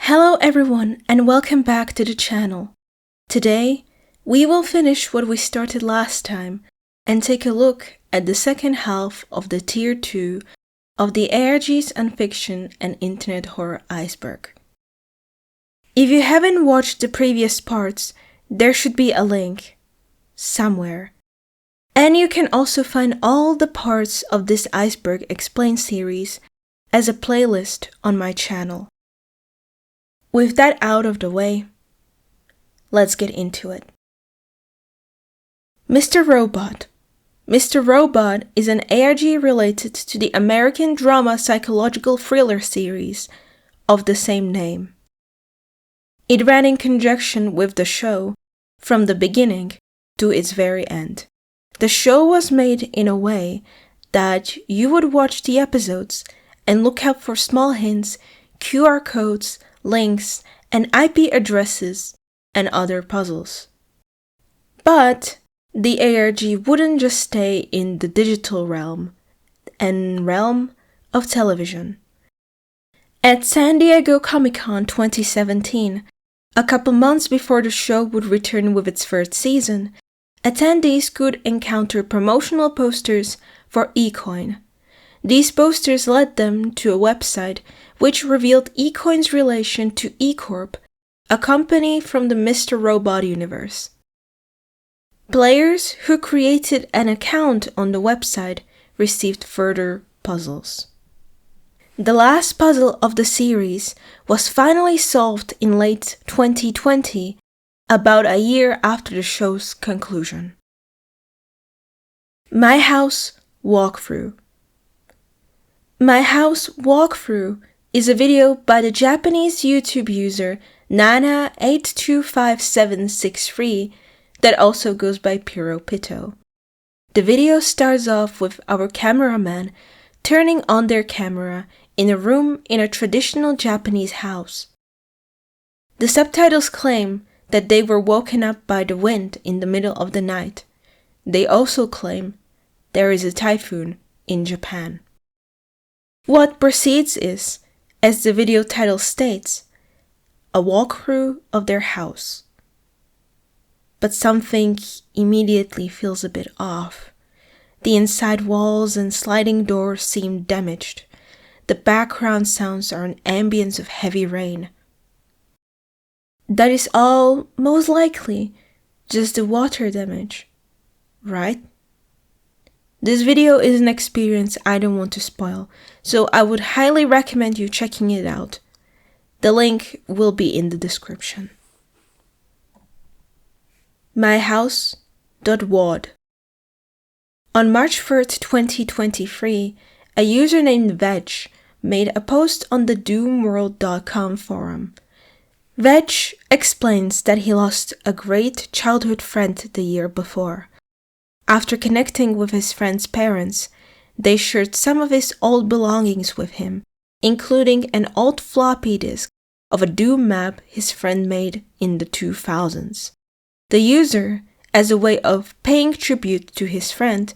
Hello everyone and welcome back to the channel. Today, we will finish what we started last time and take a look at the second half of the Tier 2 of the ARGs Unfiction and Internet Horror Iceberg. If you haven't watched the previous parts, there should be a link somewhere. And you can also find all the parts of this Iceberg Explained series as a playlist on my channel. With that out of the way, let's get into it. Mr. Robot. Mr. Robot is an ARG related to the American drama psychological thriller series of the same name. It ran in conjunction with the show from the beginning to its very end. The show was made in a way that you would watch the episodes and look out for small hints, QR codes, links, and IP addresses, and other puzzles. But the ARG wouldn't just stay in the digital realm and realm of television. At San Diego Comic-Con 2017, a couple months before the show would return with its first season, attendees could encounter promotional posters for eCoin. These posters led them to a website which revealed eCoin's relation to eCorp, a company from the Mr. Robot universe. Players who created an account on the website received further puzzles. The last puzzle of the series was finally solved in late 2020, about a year after the show's conclusion. My House Walkthrough. My House Walkthrough is a video by the Japanese YouTube user Nana825763 that also goes by Piro Pito. The video starts off with our cameraman turning on their camera in a room in a traditional Japanese house. The subtitles claim that they were woken up by the wind in the middle of the night. They also claim there is a typhoon in Japan. What proceeds is, as the video title states, a walkthrough of their house. But something immediately feels a bit off. The inside walls and sliding doors seem damaged. The background sounds are an ambience of heavy rain. That is all, most likely, just the water damage, right? This video is an experience I don't want to spoil, so I would highly recommend you checking it out. The link will be in the description. myhouse.wad. On March 3rd, 2023, a user named Veg made a post on the doomworld.com forum. Veg explains that he lost a great childhood friend the year before. After connecting with his friend's parents, they shared some of his old belongings with him, including an old floppy disk of a Doom map his friend made in the 2000s. The user, as a way of paying tribute to his friend,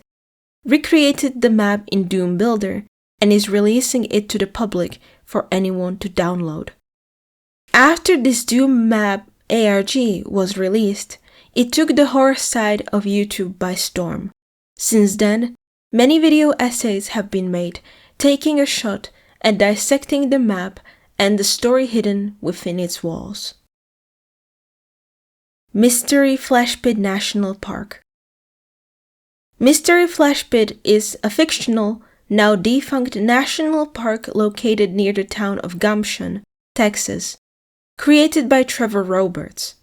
recreated the map in Doom Builder and is releasing it to the public for anyone to download. After this Doom map ARG was released, it took the horror side of YouTube by storm. Since then, many video essays have been made, taking a shot at dissecting the map and the story hidden within its walls. Mystery Flashpit National Park. Mystery Flashpit is a fictional, now defunct national park located near the town of Gumption, Texas, created by Trevor Roberts.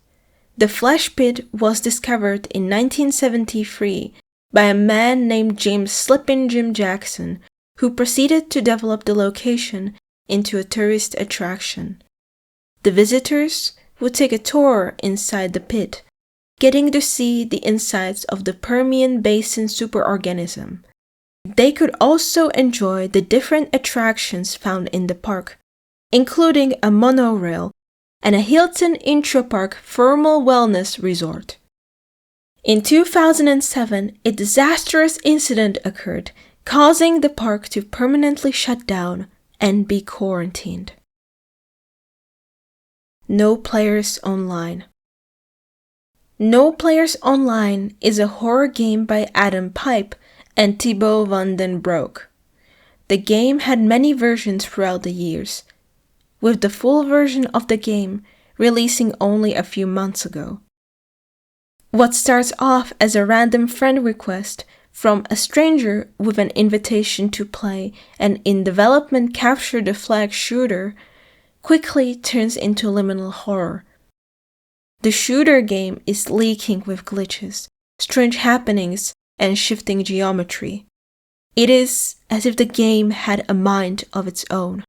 The Flash Pit was discovered in 1973 by a man named James Slippin' Jim Jackson, who proceeded to develop the location into a tourist attraction. The visitors would take a tour inside the pit, getting to see the insides of the Permian Basin superorganism. They could also enjoy the different attractions found in the park, including a monorail and a Hilton Intrapark Thermal Wellness Resort. In 2007, a disastrous incident occurred, causing the park to permanently shut down and be quarantined. No Players Online. No Players Online is a horror game by Adam Pipe and Thibaut van den Broek. The game had many versions throughout the years, with the full version of the game releasing only a few months ago. What starts off as a random friend request from a stranger with an invitation to play an in-development capture the flag shooter quickly turns into liminal horror. The shooter game is leaking with glitches, strange happenings, and shifting geometry. It is as if the game had a mind of its own.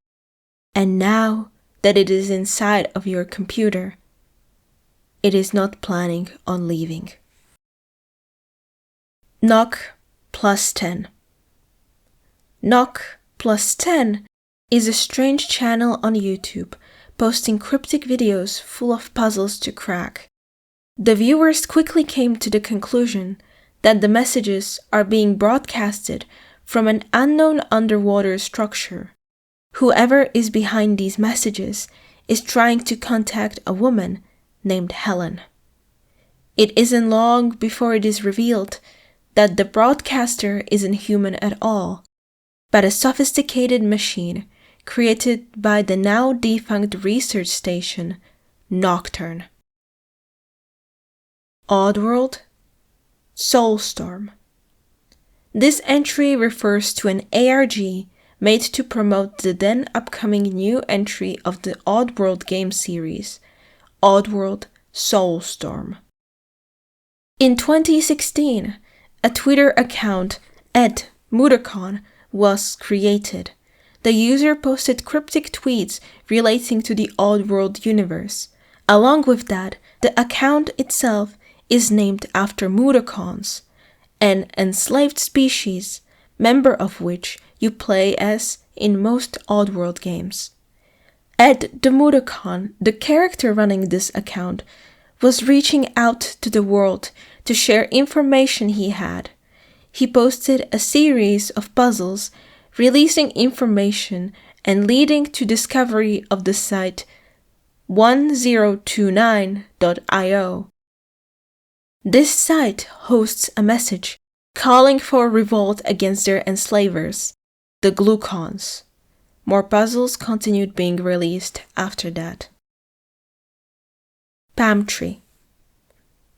And now that it is inside of your computer, it is not planning on leaving. Knock plus 10. Knock plus 10 is a strange channel on YouTube posting cryptic videos full of puzzles to crack. The viewers quickly came to the conclusion that the messages are being broadcasted from an unknown underwater structure. Whoever is behind these messages is trying to contact a woman named Helen. It isn't long before it is revealed that the broadcaster isn't human at all, but a sophisticated machine created by the now defunct research station Nocturne. Oddworld, Soulstorm. This entry refers to an ARG made to promote the then upcoming new entry of the Oddworld game series, Oddworld Soulstorm. In 2016, a Twitter account, @MutterCon, was created. The user posted cryptic tweets relating to the Oddworld universe. Along with that, the account itself is named after Muttercons, an enslaved species, member of which you play as in most Oddworld games. At the Muttercon, the character running this account was reaching out to the world to share information he had. He posted a series of puzzles releasing information and leading to discovery of the site 1029.io. This site hosts a message calling for revolt against their enslavers, the Glucons. More puzzles continued being released after that. Pamtree.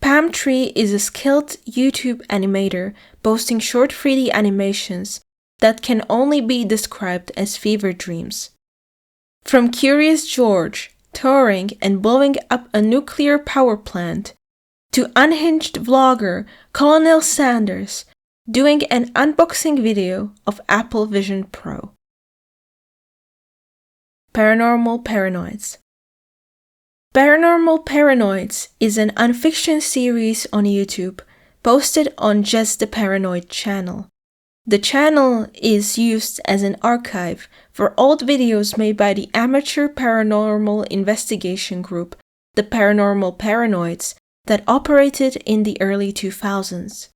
Pamtree is a skilled YouTube animator posting short 3D animations that can only be described as fever dreams. From Curious George touring and blowing up a nuclear power plant, to unhinged vlogger Colonel Sanders doing an unboxing video of Apple Vision Pro. Paranormal Paranoids. Paranormal Paranoids is an unfiction series on YouTube posted on Just the Paranoid channel. The channel is used as an archive for old videos made by the amateur paranormal investigation group, the Paranormal Paranoids, that operated in the early 2000s.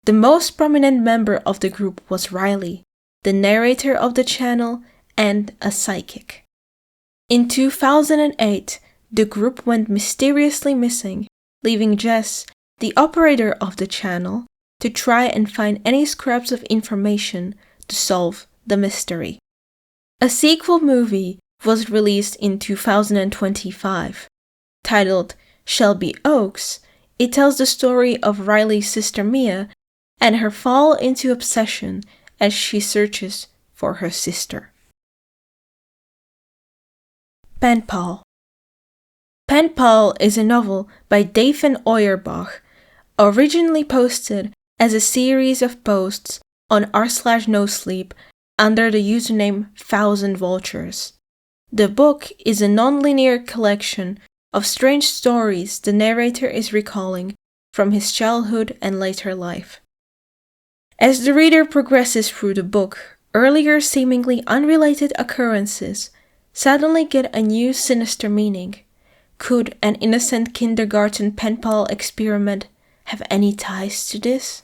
The most prominent member of the group was Riley, the narrator of the channel and a psychic. In 2008, the group went mysteriously missing, leaving Jess, the operator of the channel, to try and find any scraps of information to solve the mystery. A sequel movie was released in 2025. Titled Shelby Oaks, it tells the story of Riley's sister Mia and her fall into obsession as she searches for her sister. Pen Pal. Pen Pal is a novel by Daphne Auerbach, originally posted as a series of posts on r/nosleep under the username Thousand Vultures. The book is a non-linear collection of strange stories the narrator is recalling from his childhood and later life. As the reader progresses through the book, earlier seemingly unrelated occurrences suddenly get a new sinister meaning. Could an innocent kindergarten pen pal experiment have any ties to this?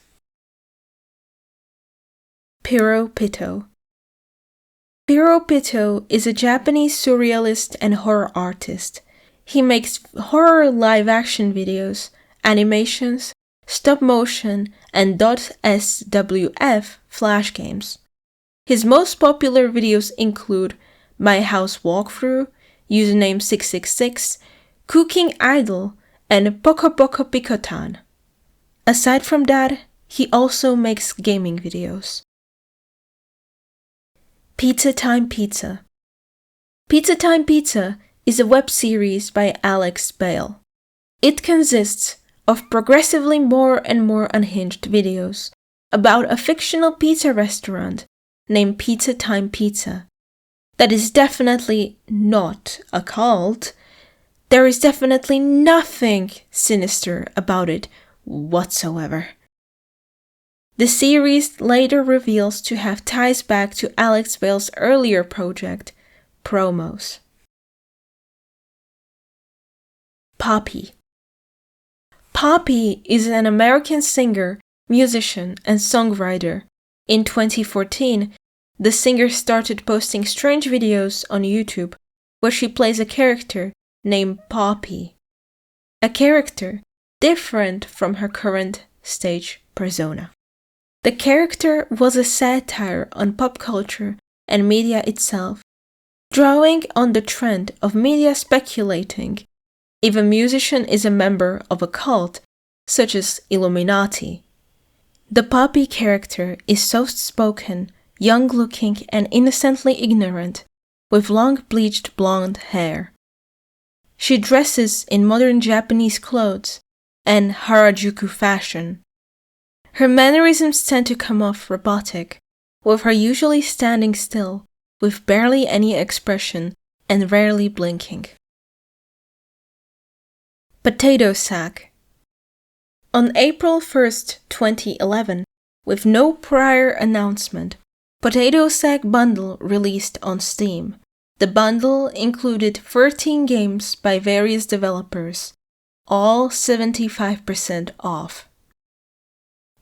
Piro Pitto. Piro Pitto is a Japanese surrealist and horror artist. He makes horror live-action videos, animations, stop-motion, and .swf flash games. His most popular videos include My House Walkthrough, Username 666, Cooking Idol, and Poco Poco Picotan. Aside from that, he also makes gaming videos. Pizza Time Pizza. Pizza Time Pizza is a web series by Alex Bale. It consists of progressively more and more unhinged videos about a fictional pizza restaurant named Pizza Time Pizza. That is definitely not a cult. There is definitely nothing sinister about it whatsoever. The series later reveals to have ties back to Alex Bale's earlier project, Promos. Poppy. Poppy is an American singer, musician, and songwriter. In 2014, the singer started posting strange videos on YouTube where she plays a character named Poppy. A character different from her current stage persona. The character was a satire on pop culture and media itself, drawing on the trend of media speculating if a musician is a member of a cult, such as Illuminati. The Poppy character is soft-spoken, young-looking, and innocently ignorant, with long bleached blonde hair. She dresses in modern Japanese clothes and Harajuku fashion. Her mannerisms tend to come off robotic, with her usually standing still, with barely any expression and rarely blinking. Potato Sack. On April 1st, 2011, with no prior announcement, Potato Sack Bundle released on Steam. The bundle included 13 games by various developers, all 75% off.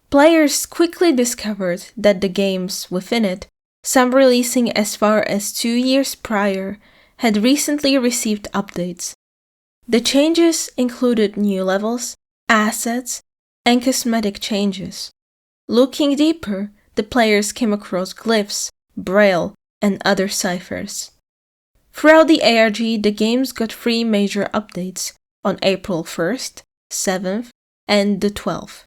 Players quickly discovered that the games within it, some releasing as far as 2 years prior, had recently received updates. The changes included new levels, assets, and cosmetic changes. Looking deeper, the players came across glyphs, braille, and other ciphers. Throughout the ARG, the games got 3 major updates on April 1st, 7th, and the 12th.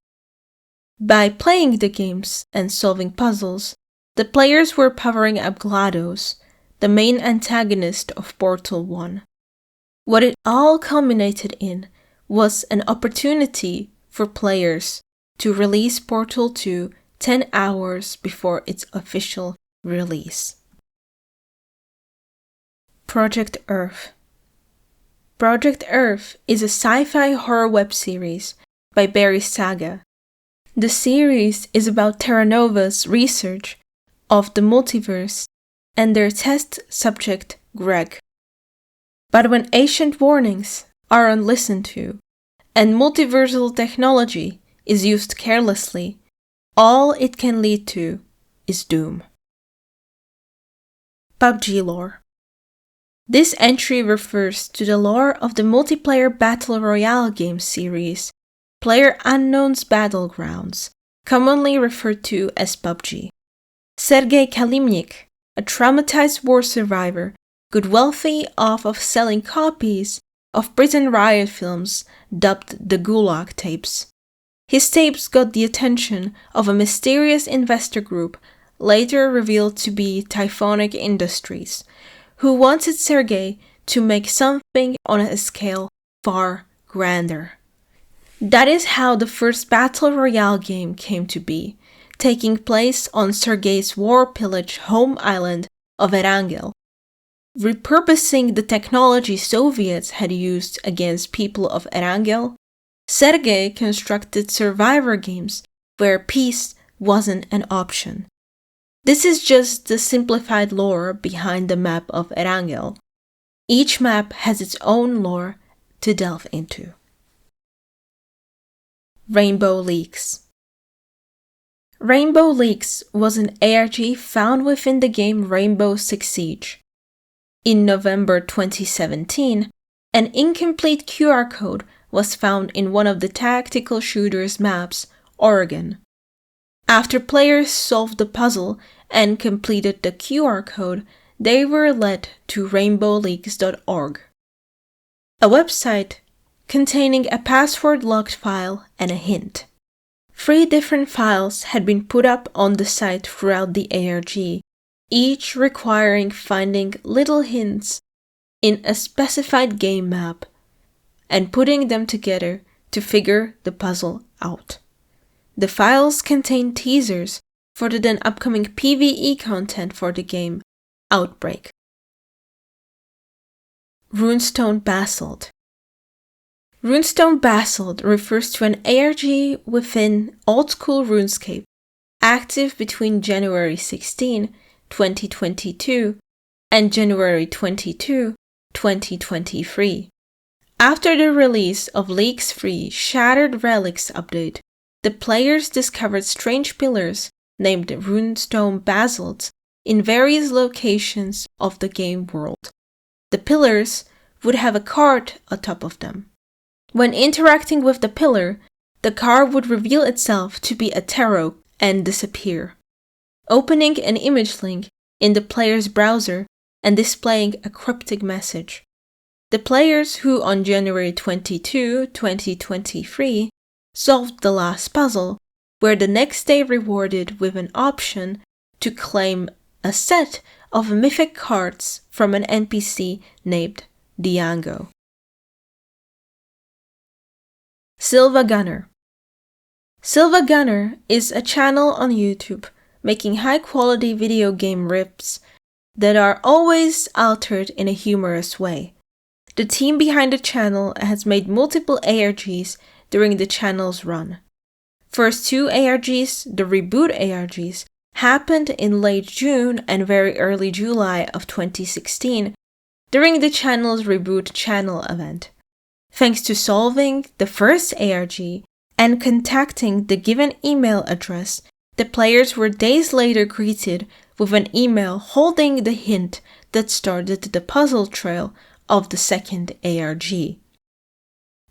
By playing the games and solving puzzles, the players were powering up GLaDOS, the main antagonist of Portal 1. What it all culminated in was an opportunity for players to release Portal 2 10 hours before its official release. Project Earth. Project Earth is a sci-fi horror web series by Barry Saga. The series is about Terra Nova's research of the multiverse and their test subject Greg. But when ancient warnings are unlistened to and multiversal technology is used carelessly, all it can lead to is doom. PUBG lore. This entry refers to the lore of the multiplayer Battle Royale game series, PlayerUnknown's Battlegrounds, commonly referred to as PUBG. Sergei Kalimnik, a traumatized war survivor, got wealthy off of selling copies of prison riot films dubbed the Gulag tapes. His tapes got the attention of a mysterious investor group, later revealed to be Typhonic Industries, who wanted Sergei to make something on a scale far grander. That is how the first Battle Royale game came to be, taking place on Sergei's war-pillaged home island of Erangel. Repurposing the technology Soviets had used against people of Erangel, Sergei constructed survivor games where peace wasn't an option. This is just the simplified lore behind the map of Erangel. Each map has its own lore to delve into. Rainbow Leaks. Rainbow Leaks was an ARG found within the game Rainbow Six Siege. In November 2017, An incomplete QR code was found in one of the tactical shooter's maps, Oregon. After players solved the puzzle and completed the QR code, they were led to rainbowleaks.org, a website containing a password-locked file and a hint. 3 different files had been put up on the site throughout the ARG, each requiring finding little hints in a specified game map and putting them together to figure the puzzle out. The files contain teasers for the then upcoming PvE content for the game, Outbreak. Runestone Basalt. Runestone Basalt refers to an ARG within Old School RuneScape, active between January 16, 2022 and January 22, 2023. After the release of League's free Shattered Relics update, the players discovered strange pillars named Runestone Basalts in various locations of the game world. The pillars would have a card atop of them. When interacting with the pillar, the card would reveal itself to be a tarot and disappear, opening an image link in the player's browser and displaying a cryptic message. The players who on January 22, 2023 solved the last puzzle were the next day rewarded with an option to claim a set of mythic cards from an NPC named Diango. Silva Gunner. Silva Gunner is a channel on YouTube making high-quality video game rips that are always altered in a humorous way. The team behind the channel has made multiple ARGs during the channel's run. First 2 ARGs, the Reboot ARGs, happened in late June and very early July of 2016 during the channel's Reboot channel event. Thanks to solving the first ARG and contacting the given email address, the players were days later greeted with an email holding the hint that started the puzzle trail of the second ARG.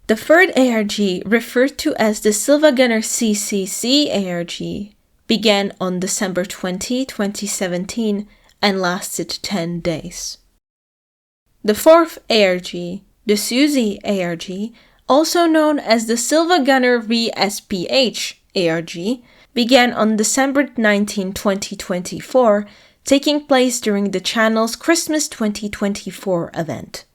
The third ARG, referred to as the Silva Gunner CCC ARG, began on December 20, 2017 and lasted 10 days. The fourth ARG, the Suzy ARG, also known as the Silva Gunner VSPH ARG, began on December 19, 2024, taking place during the channel's Christmas 2024 event.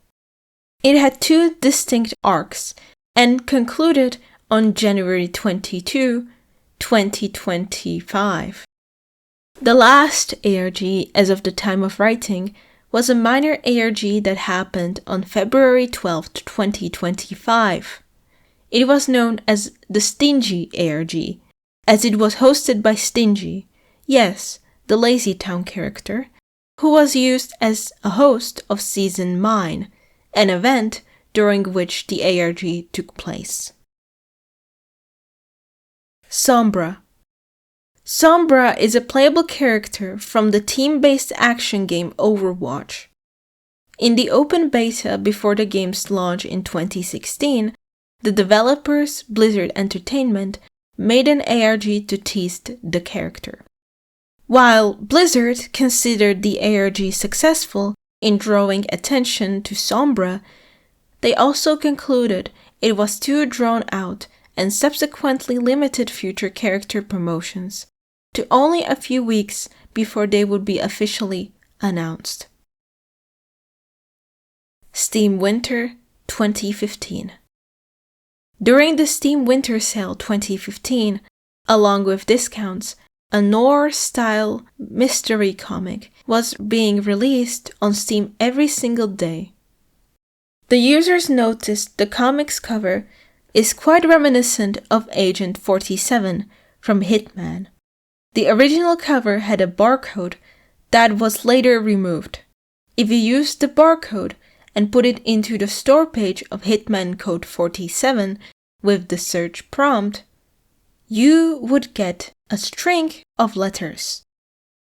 It had 2 distinct arcs and concluded on January 22, 2025. The last ARG, as of the time of writing, was a minor ARG that happened on February 12, 2025. It was known as the Stingy ARG, as it was hosted by Stingy, yes, the Lazy Town character, who was used as a host of Season Mine, an event during which the ARG took place. Sombra. Sombra is a playable character from the team-based action game Overwatch. In the open beta before the game's launch in 2016, the developers, Blizzard Entertainment, made an ARG to tease the character. While Blizzard considered the ARG successful in drawing attention to Sombra, they also concluded it was too drawn out and subsequently limited future character promotions to only a few weeks before they would be officially announced. Steam Winter 2015. During the Steam Winter Sale 2015, along with discounts, a noir-style mystery comic was being released on Steam every single day. The users noticed the comic's cover is quite reminiscent of Agent 47 from Hitman. The original cover had a barcode that was later removed. If you used the barcode and put it into the store page of Hitman Code 47 with the search prompt, you would get a string of letters.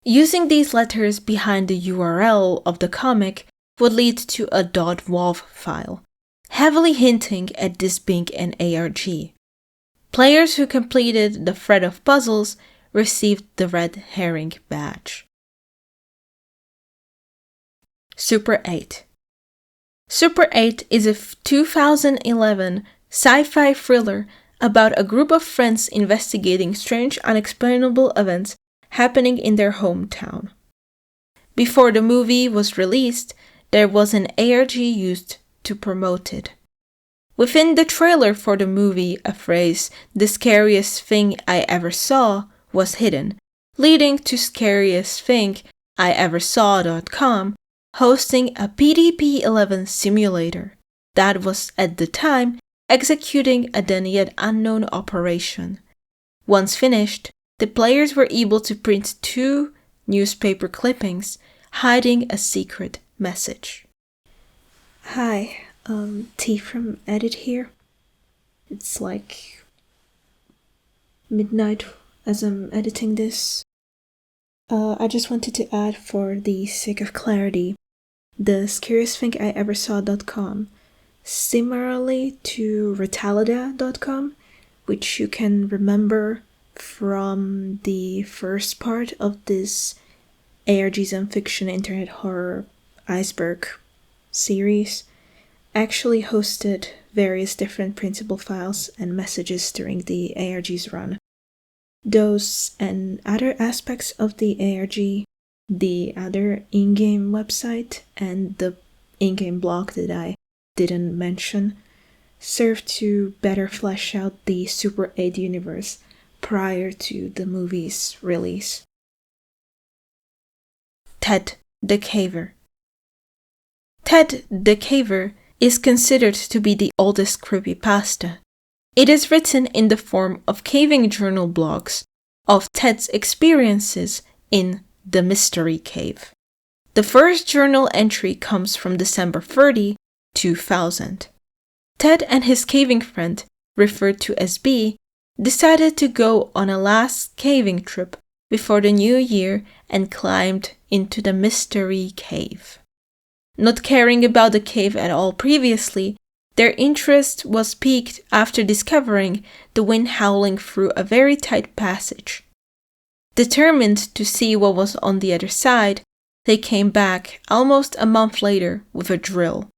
Using these letters behind the URL of the comic would lead to a .wav file, heavily hinting at this being an ARG. Players who completed the thread of puzzles received the red herring badge. Super 8. Super 8 is a 2011 sci-fi thriller about a group of friends investigating strange, unexplainable events happening in their hometown. Before the movie was released, there was an ARG used to promote it. Within the trailer for the movie, a phrase, "the scariest thing I ever saw," was hidden, leading to scariestthingieversaw.com hosting a PDP-11 simulator that was at the time executing a then yet unknown operation. Once finished, the players were able to print 2 newspaper clippings hiding a secret message. Hi, T from Edit here. It's like midnight as I'm editing this. I just wanted to add, for the sake of clarity, the scariestthingiversaw.com, similarly to retalida.com, which you can remember from the first part of this ARGs Unfiction internet horror Iceberg series, actually hosted various different printable files and messages during the ARG's run. Those and other aspects of the ARG, the other in-game website, and the in-game blog that I didn't mention, serve to better flesh out the Super 8 universe prior to the movie's release. Ted the Caver. Ted the Caver is considered to be the oldest creepypasta. It is written in the form of caving journal blogs of Ted's experiences in the Mystery Cave. The first journal entry comes from December 30, 2000. Ted and his caving friend, referred to as B, decided to go on a last caving trip before the new year and climbed into the Mystery Cave. Not caring about the cave at all previously, their interest was piqued after discovering the wind howling through a very tight passage. Determined to see what was on the other side, they came back almost a month later with a drill.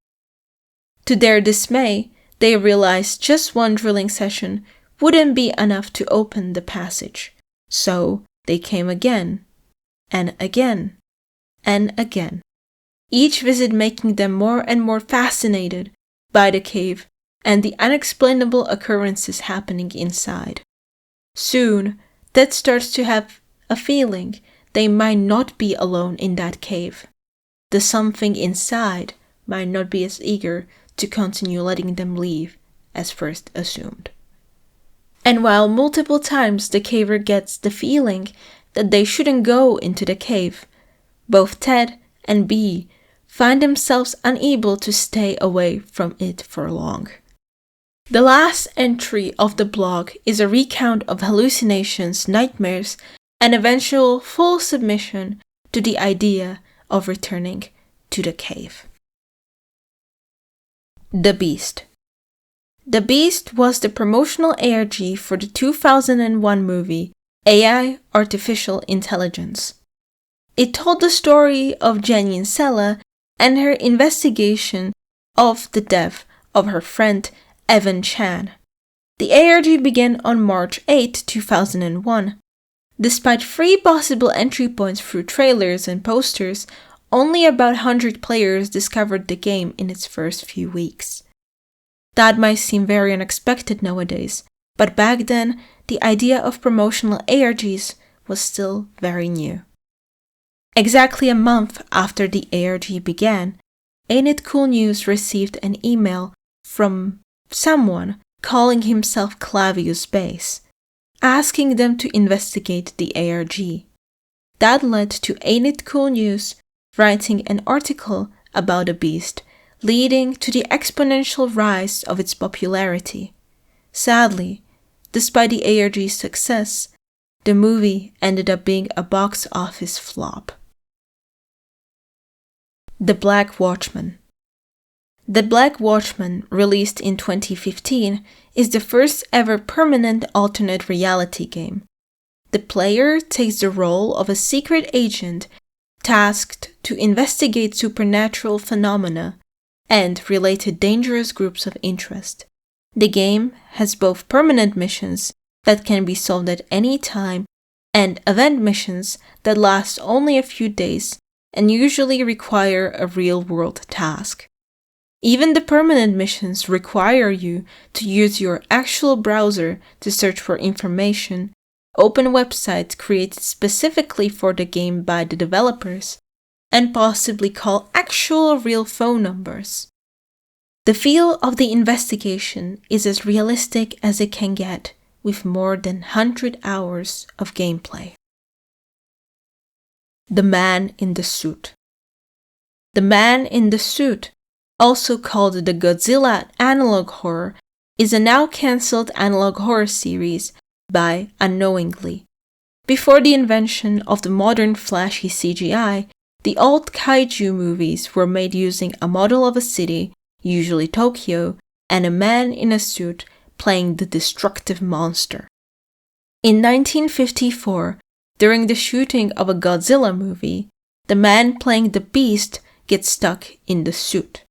To their dismay, they realized just one drilling session wouldn't be enough to open the passage, so they came again, and again, and again, each visit making them more and more fascinated by the cave and the unexplainable occurrences happening inside. Soon, Ted starts to have a feeling they might not be alone in that cave. The something inside might not be as eager to continue letting them leave as first assumed. And while multiple times the caver gets the feeling that they shouldn't go into the cave, both Ted and B find themselves unable to stay away from it for long. The last entry of the blog is a recount of hallucinations, nightmares, and eventual full submission to the idea of returning to the cave. The Beast. The Beast was the promotional ARG for the 2001 movie AI Artificial Intelligence. It told the story of Janine Sella and her investigation of the death of her friend Evan Chan. The ARG began on March 8, 2001. Despite 3 possible entry points through trailers and posters, only about 100 players discovered the game in its first few weeks. That might seem very unexpected nowadays, but back then, the idea of promotional ARGs was still very new. Exactly a month after the ARG began, Ain't It Cool News received an email from someone calling himself Clavius Base, asking them to investigate the ARG. That led to Ain't It Cool News writing an article about the beast, leading to the exponential rise of its popularity. Sadly, despite the ARG's success, the movie ended up being a box office flop. The Black Watchman. The Black Watchman, released in 2015, is the first ever permanent alternate reality game. The player takes the role of a secret agent tasked to investigate supernatural phenomena and related dangerous groups of interest. The game has both permanent missions that can be solved at any time and event missions that last only a few days and usually require a real-world task. Even the permanent missions require you to use your actual browser to search for information, open websites created specifically for the game by the developers, and possibly call actual real phone numbers. The feel of the investigation is as realistic as it can get, with more than 100 hours of gameplay. The Man in the Suit. The Man in the Suit, also called the Godzilla analog horror, is a now cancelled analog horror series by Unknowingly. Before the invention of the modern flashy CGI, the old kaiju movies were made using a model of a city, usually Tokyo, and a man in a suit playing the destructive monster. In 1954, during the shooting of a Godzilla movie, the man playing the beast gets stuck in the suit.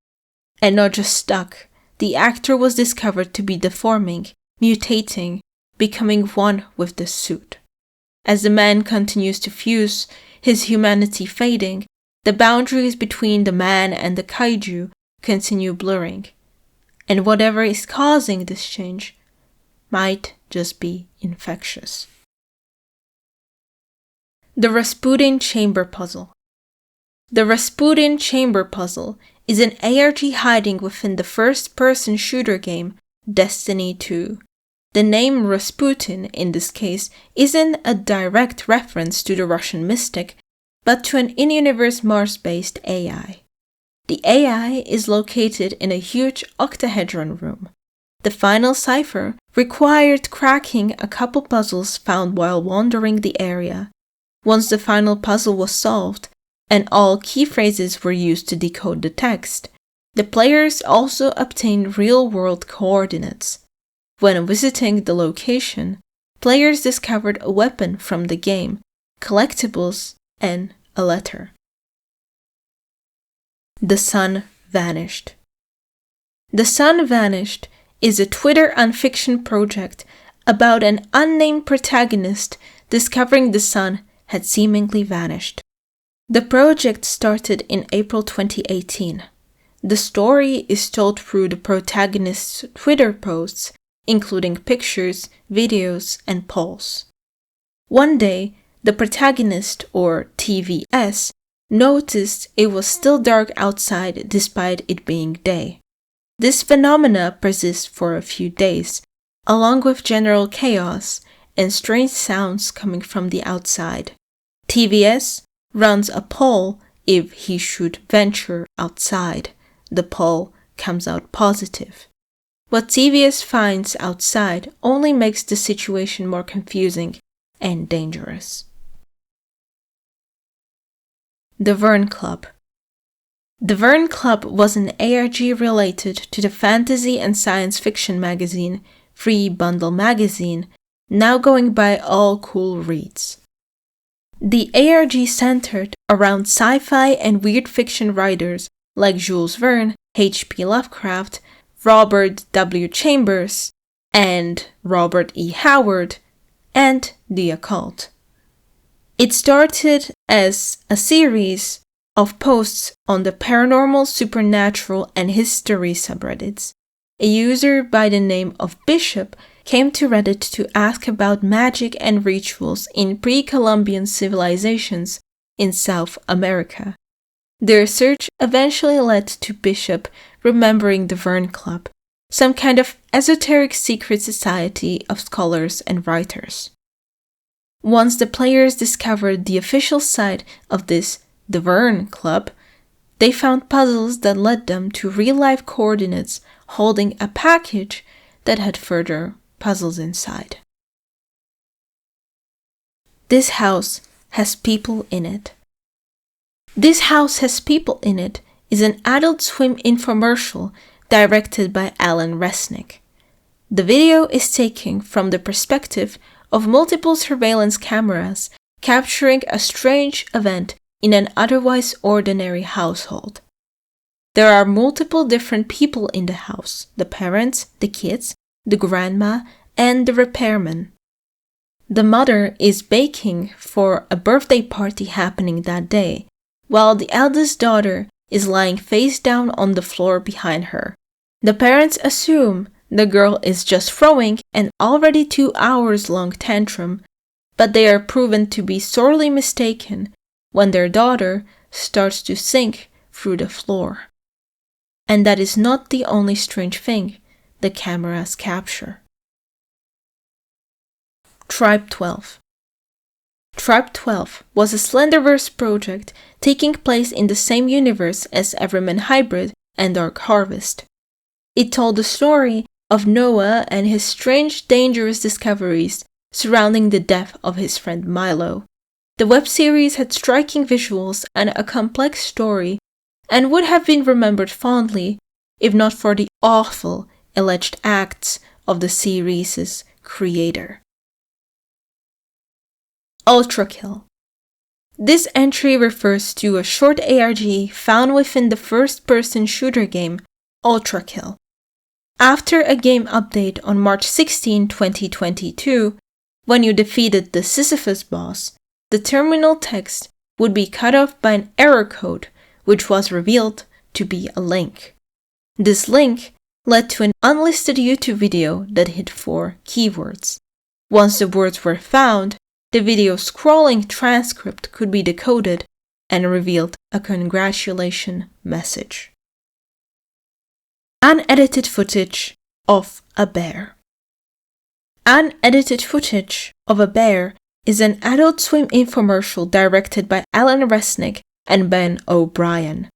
And not just stuck, the actor was discovered to be deforming, mutating, becoming one with the suit. As the man continues to fuse, his humanity fading, the boundaries between the man and the kaiju continue blurring. And whatever is causing this change might just be infectious. The Rasputin Chamber Puzzle. The Rasputin Chamber Puzzle is an ARG hiding within the first-person shooter game Destiny 2. The name Rasputin, in this case, isn't a direct reference to the Russian mystic, but to an in-universe Mars-based AI. The AI is located in a huge octahedron room. The final cipher required cracking a couple puzzles found while wandering the area. Once the final puzzle was solved, and all key phrases were used to decode the text, the players also obtained real-world coordinates. When visiting the location, players discovered a weapon from the game, collectibles, and a letter. The Sun Vanished. The Sun Vanished is a Twitter unfiction project about an unnamed protagonist discovering the sun had seemingly vanished. The project started in April 2018. The story is told through the protagonist's Twitter posts, including pictures, videos, and polls. One day, the protagonist, or TVS, noticed it was still dark outside despite it being day. This phenomena persists for a few days, along with general chaos and strange sounds coming from the outside. TVS runs a poll if he should venture outside. The poll comes out positive. What TVS finds outside only makes the situation more confusing and dangerous. The Verne Club. The Verne Club was an ARG related to the fantasy and science fiction magazine Free Bundle Magazine, now going by All Cool Reads. The ARG centered around sci-fi and weird fiction writers like Jules Verne, H.P. Lovecraft, Robert W. Chambers, and Robert E. Howard, and the occult. It started as a series of posts on the paranormal, supernatural, and history subreddits. A user by the name of Bishop came to Reddit to ask about magic and rituals in pre-Columbian civilizations in South America. The research eventually led to Bishop remembering the Verne Club, some kind of esoteric secret society of scholars and writers. Once the players discovered the official site of the Verne Club, they found puzzles that led them to real-life coordinates holding a package that had further puzzles inside. This house has people in it. This house has people in it is an Adult Swim infomercial directed by Alan Resnick. The video is taken from the perspective of multiple surveillance cameras capturing a strange event in an otherwise ordinary household. There are multiple different people in the house: the parents, the kids, the grandma, and the repairman. The mother is baking for a birthday party happening that day, while the eldest daughter is lying face down on the floor behind her. The parents assume the girl is just throwing an already 2 hours long tantrum, but they are proven to be sorely mistaken when their daughter starts to sink through the floor. And that is not the only strange thing the cameras capture. Tribe 12. Tribe 12 was a Slenderverse project taking place in the same universe as Everyman Hybrid and Dark Harvest. It told the story of Noah and his strange, dangerous discoveries surrounding the death of his friend Milo. The web series had striking visuals and a complex story, and would have been remembered fondly if not for the awful alleged acts of the series' creator. Ultrakill. This entry refers to a short ARG found within the first-person shooter game Ultrakill. After a game update on March 16, 2022, when you defeated the Sisyphus boss, the terminal text would be cut off by an error code, which was revealed to be a link. This link led to an unlisted YouTube video that hid 4 keywords. Once the words were found, the video scrolling transcript could be decoded and revealed a congratulation message. Unedited footage of a bear. Unedited footage of a bear is an Adult Swim infomercial directed by Alan Resnick and Ben O'Brien.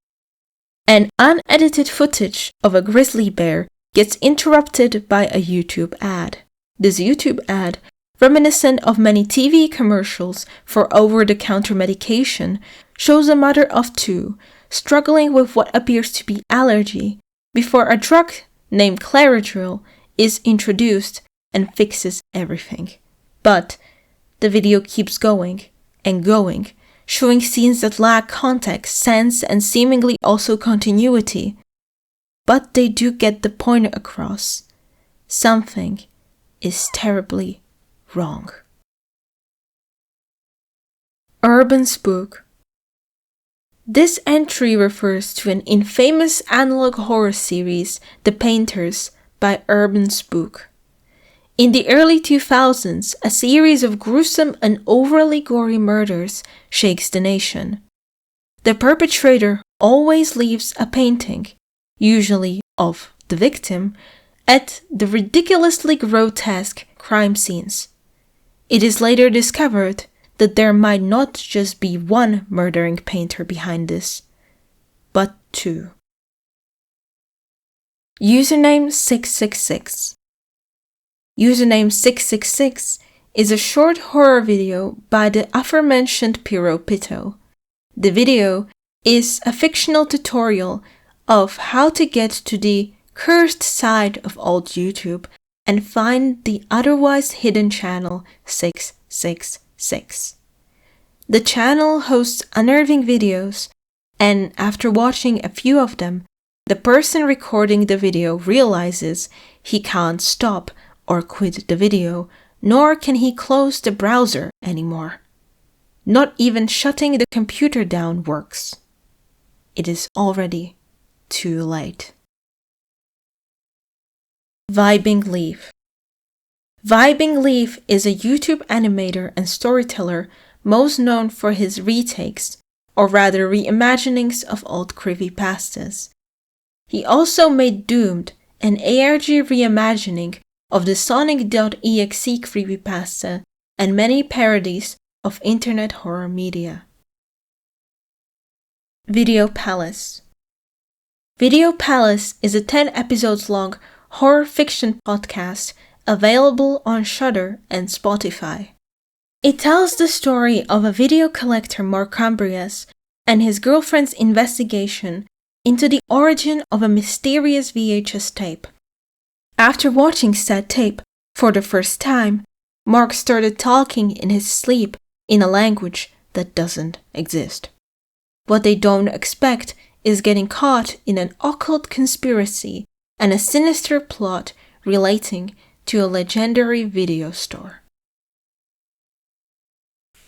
An unedited footage of a grizzly bear gets interrupted by a YouTube ad. This YouTube ad, reminiscent of many TV commercials for over-the-counter medication, shows a mother of 2 struggling with what appears to be allergy before a drug named Claridril is introduced and fixes everything. But the video keeps going and going, showing scenes that lack context, sense, and seemingly also continuity. But they do get the point across. Something is terribly wrong. Urban Spook. This entry refers to an infamous analog horror series, The Painters, by Urban Spook. In the early 2000s, a series of gruesome and overly gory murders shakes the nation. The perpetrator always leaves a painting, usually of the victim, at the ridiculously grotesque crime scenes. It is later discovered that there might not just be one murdering painter behind this, but 2. Username 666. Username 666 is a short horror video by the aforementioned Piro Pitto. The video is a fictional tutorial of how to get to the cursed side of old YouTube and find the otherwise hidden channel 666. The channel hosts unnerving videos, and after watching a few of them, the person recording the video realizes he can't stop or quit the video, nor can he close the browser anymore. Not even shutting the computer down works. It is already too late. Vibing Leaf. Vibing Leaf is a YouTube animator and storyteller most known for his retakes, or rather reimaginings of old creepypastas. He also made Doomed, an ARG reimagining of the Sonic.exe creepypasta, and many parodies of internet horror media. Video Palace. Video Palace is a 10 episodes long horror fiction podcast available on Shudder and Spotify. It tells the story of a video collector Mark Cambrias and his girlfriend's investigation into the origin of a mysterious VHS tape. After watching said tape for the first time, Mark started talking in his sleep in a language that doesn't exist. What they don't expect is getting caught in an occult conspiracy and a sinister plot relating to a legendary video store.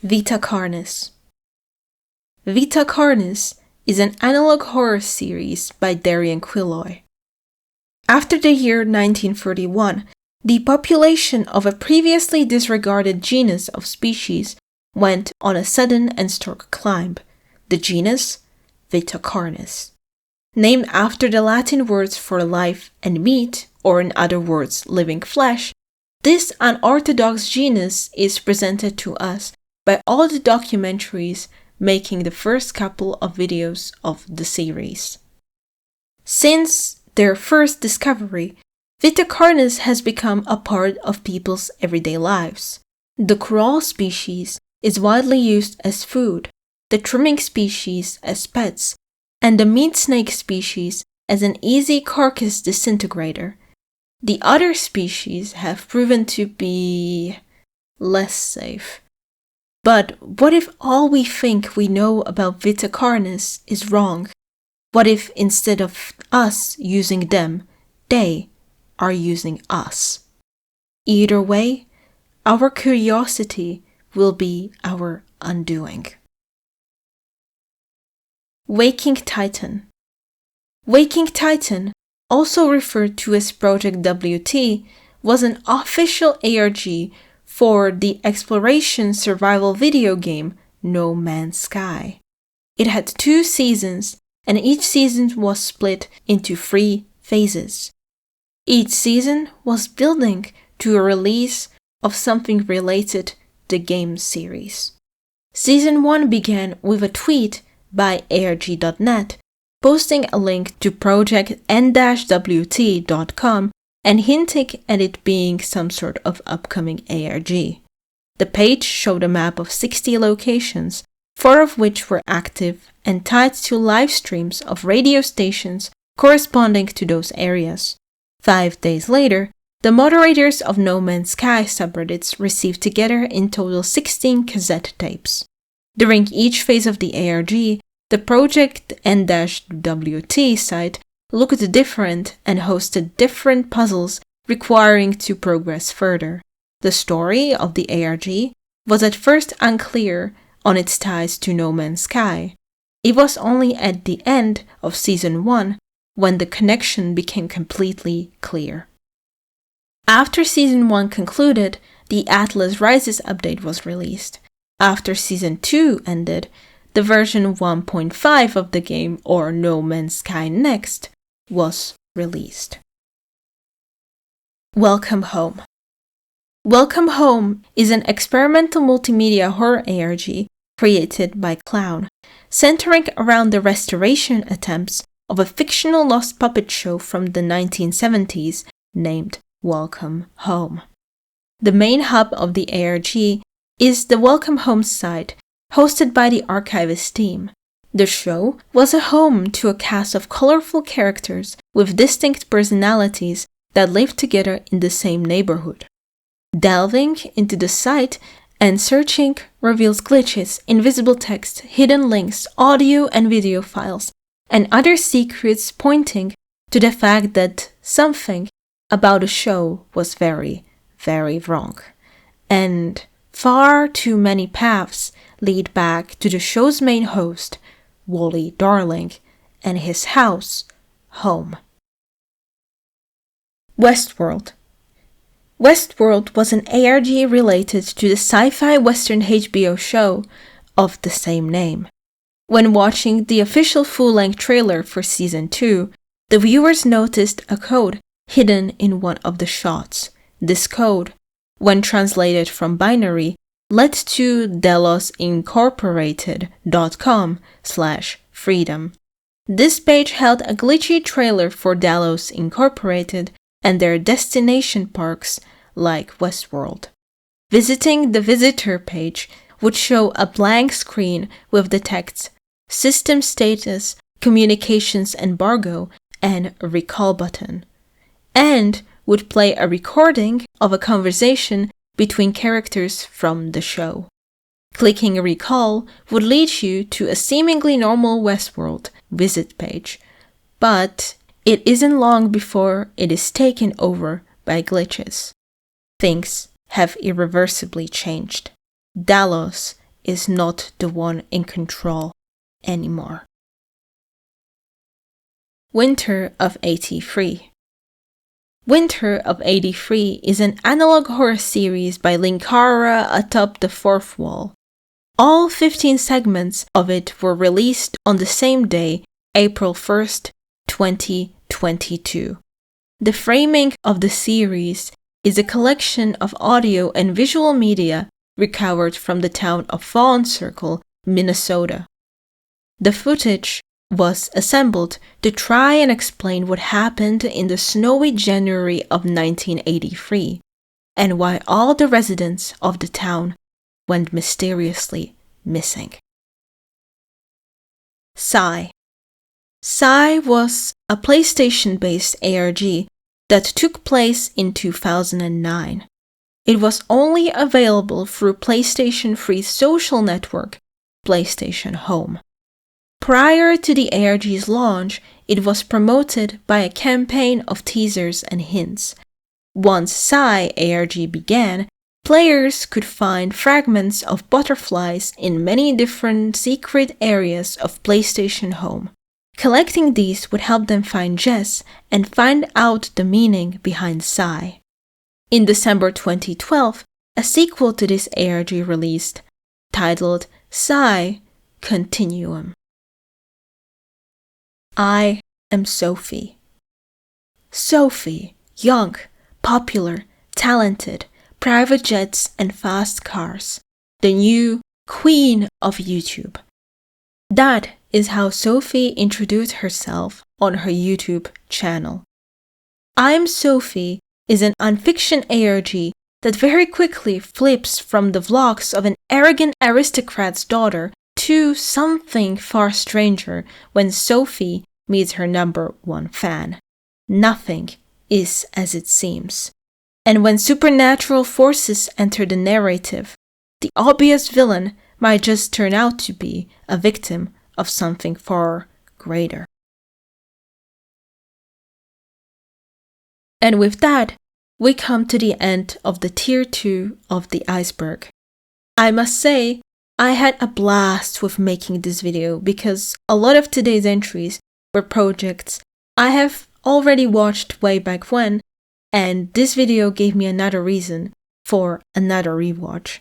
Vita Carnis. Vita Carnis is an analog horror series by Darian Quilloy. After the year 1941, the population of a previously disregarded genus of species went on a sudden and stark climb. The genus, Vita Carnis. Named after the Latin words for life and meat, or in other words, living flesh, this unorthodox genus is presented to us by all the documentaries making the first couple of videos of the series. Since their first discovery, Vita Carnis has become a part of people's everyday lives. The coral species is widely used as food, the trimming species as pets, and the meat snake species as an easy carcass disintegrator. The other species have proven to be less safe. But what if all we think we know about Vita Carnis is wrong? What if instead of us using them, they are using us? Either way, our curiosity will be our undoing. Waking Titan. Waking Titan, also referred to as Project WT, was an official ARG for the exploration survival video game No Man's Sky. It had 2 seasons, and each season was split into 3 phases. Each season was building to a release of something related to the game series. Season 1 began with a tweet by ARG.net posting a link to project n-wt.com and hinting at it being some sort of upcoming ARG. The page showed a map of 60 locations, 4 of which were active and tied to live streams of radio stations corresponding to those areas. 5 days later, the moderators of No Man's Sky subreddits received together in total 16 cassette tapes. During each phase of the ARG, the Project N-WT site looked different and hosted different puzzles requiring to progress further. The story of the ARG was at first unclear on its ties to No Man's Sky. It was only at the end of Season 1 when the connection became completely clear. After Season 1 concluded, the Atlas Rises update was released. After Season 2 ended, the version 1.5 of the game, or No Man's Sky Next, was released. Welcome Home. Welcome Home is an experimental multimedia horror ARG created by Clown, centering around the restoration attempts of a fictional lost puppet show from the 1970s named Welcome Home. The main hub of the ARG is the Welcome Home site, hosted by the archivist team. The show was a home to a cast of colorful characters with distinct personalities that lived together in the same neighborhood. Delving into the site and searching reveals glitches, invisible text, hidden links, audio and video files, and other secrets pointing to the fact that something about the show was very, very wrong. And far too many paths lead back to the show's main host, Wally Darling, and his house, home. Westworld. Westworld was an ARG related to the sci-fi western HBO show of the same name. When watching the official full-length trailer for Season 2, the viewers noticed a code hidden in one of the shots. This code, when translated from binary, led to DallasIncorporated.com/freedom. This page held a glitchy trailer for Dallas Incorporated and their destination parks like Westworld. Visiting the visitor page would show a blank screen with the text "System status communications embargo, and a recall button, and would play a recording of a conversation between characters from the show. Clicking a recall would lead you to a seemingly normal Westworld visit page, but it isn't long before it is taken over by glitches. Things have irreversibly changed. Delos is not the one in control anymore. Winter of 83. Winter of 83 is an analog horror series by Linkara atop the fourth wall. All 15 segments of it were released on the same day, April 1st, 2022. The framing of the series is a collection of audio and visual media recovered from the town of Fawn Circle, Minnesota. The footage was assembled to try and explain what happened in the snowy January of 1983 and why all the residents of the town went mysteriously missing. Psy. Psy was a PlayStation-based ARG that took place in 2009. It was only available through PlayStation 3's social network, PlayStation Home. Prior to the ARG's launch, it was promoted by a campaign of teasers and hints. Once Psy ARG began, players could find fragments of butterflies in many different secret areas of PlayStation Home. Collecting these would help them find Jess and find out the meaning behind Psy. In December 2012, a sequel to this ARG released, titled Psy Continuum. I am Sophie. Sophie, young, popular, talented, private jets and fast cars. The new queen of YouTube. That is how Sophie introduced herself on her YouTube channel. I'm Sophie is an unfiction ARG that very quickly flips from the vlogs of an arrogant aristocrat's daughter to something far stranger when Sophie meets her number one fan. Nothing is as it seems. And when supernatural forces enter the narrative, the obvious villain might just turn out to be a victim of something far greater. And with that, we come to the end of the Tier 2 of the Iceberg. I must say, I had a blast with making this video because a lot of today's entries were projects I have already watched way back when, and this video gave me another reason for another rewatch.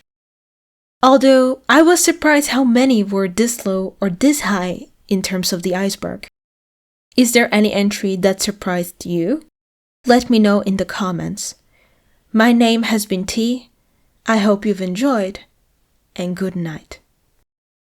Although I was surprised how many were this low or this high in terms of the Iceberg. Is there any entry that surprised you? Let me know in the comments. My name has been T. I hope you've enjoyed, and good night.